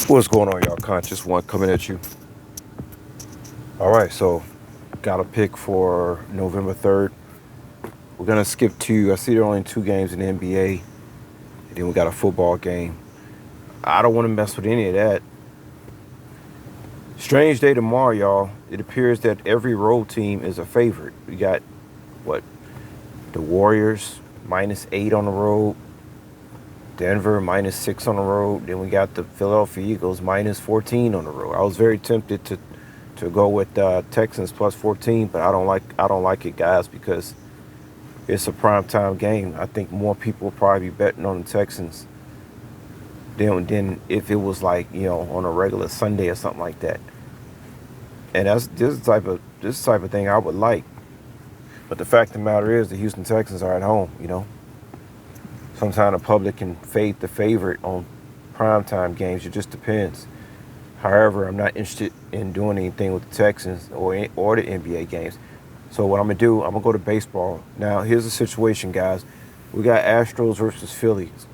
What's going on, y'all? Conscious One coming at you. All right, so got a pick for November 3rd. We're going to skip two. I see there are only two games in the NBA, and then we got a football game. I don't want to mess with any of that. Strange day tomorrow, y'all. It appears that every road team is a favorite. We got, what, the Warriors, -8 on the road. Denver, -6 on the road. Then we got the Philadelphia Eagles, -14 on the road. I was very tempted to go with Texans +14, but I don't like it, guys, because it's a primetime game. I think more people will probably be betting on the Texans than if it was like, on a regular Sunday or something like that. And this type of thing I would like. But the fact of the matter is, the Houston Texans are at home. Sometimes the public can fade the favorite on primetime games. It just depends. However, I'm not interested in doing anything with the Texans or the NBA games. So what I'm going to do, I'm going to go to baseball. Now, here's the situation, guys. We got Astros versus Phillies.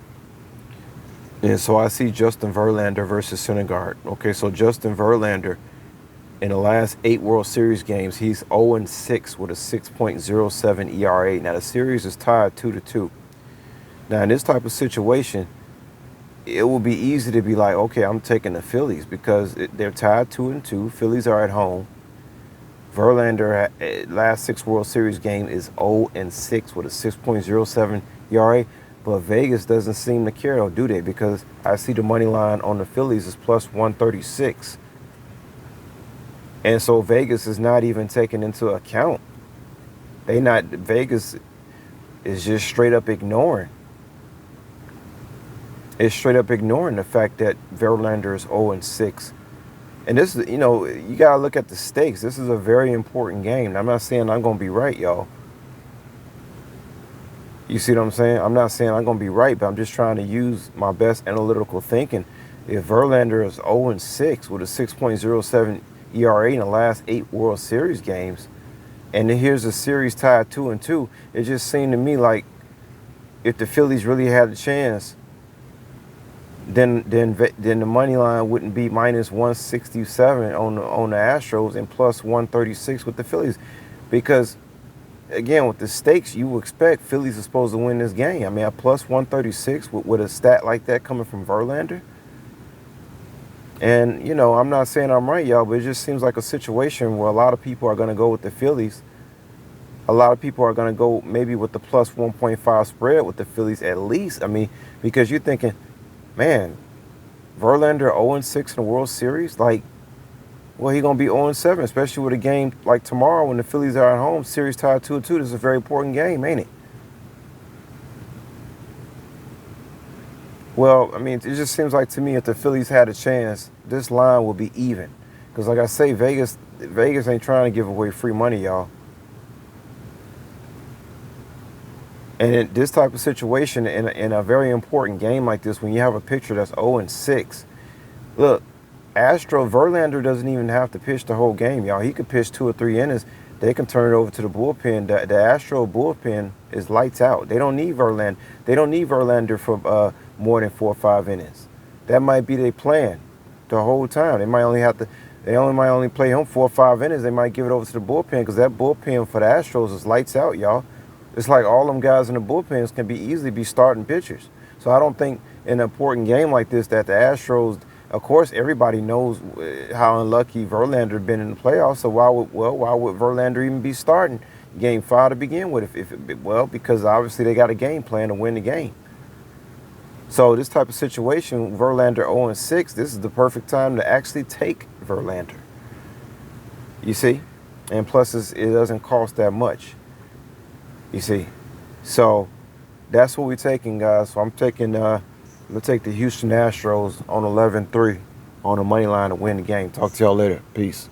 And so I see Justin Verlander versus Syndergaard. Okay, so Justin Verlander, in the last 8 World Series games, he's 0-6 with a 6.07 ERA. Now, the series is tied 2-2. Now, in this type of situation, it will be easy to be like, okay, I'm taking the Phillies because they're tied 2-2. Phillies are at home. Verlander, last 6 World Series game, is 0-6 with a 6.07 ERA. But Vegas doesn't seem to care, though, do they? Because I see the money line on the Phillies is +136. And so Vegas is not even taken into account. Vegas is just straight up ignoring. It's straight up ignoring the fact that Verlander is 0-6. And this is, you got to look at the stakes. This is a very important game. I'm not saying I'm going to be right, y'all. You see what I'm saying? I'm not saying I'm going to be right, but I'm just trying to use my best analytical thinking. If Verlander is 0-6 with a 6.07 ERA in the last 8 World Series games, and then here's a series tied 2-2, it just seemed to me like if the Phillies really had a chance, then the money line wouldn't be -167 on the Astros and +136 with the Phillies, because again, with the stakes, you would expect Phillies are supposed to win this game. I mean, a +136 with a stat like that coming from Verlander. And I'm not saying I'm right, y'all, but it just seems like a situation where a lot of people are going to go with the Phillies. A lot of people are going to go maybe with the +1.5 spread with the Phillies at least. I mean, because you're thinking, man, Verlander 0-6 in the World Series? Like, well, he's going to be 0-7, especially with a game like tomorrow when the Phillies are at home, series tied 2-2. This is a very important game, ain't it? Well, I mean, it just seems like to me if the Phillies had a chance, this line will be even. Because like I say, Vegas ain't trying to give away free money, y'all. And in this type of situation, in a very important game like this, when you have a pitcher that's 0-6, look, Verlander doesn't even have to pitch the whole game, y'all. He could pitch 2 or 3 innings. They can turn it over to the bullpen. The Astro bullpen is lights out. They don't need Verlander. They don't need Verlander for more than 4 or 5 innings. That might be their plan the whole time. They might only play him 4 or 5 innings. They might give it over to the bullpen because that bullpen for the Astros is lights out, y'all. It's like all them guys in the bullpens can easily be starting pitchers. So I don't think in an important game like this that the Astros, of course, everybody knows how unlucky Verlander been in the playoffs. So why would Verlander even be starting Game 5 to begin with? Because obviously they got a game plan to win the game. So this type of situation, Verlander 0-6, this is the perfect time to actually take Verlander. You see? And plus it doesn't cost that much. You see? So that's what we're taking, guys. So I'm going to take the Houston Astros on 11-3 on the money line to win the game. Talk to y'all later. Peace.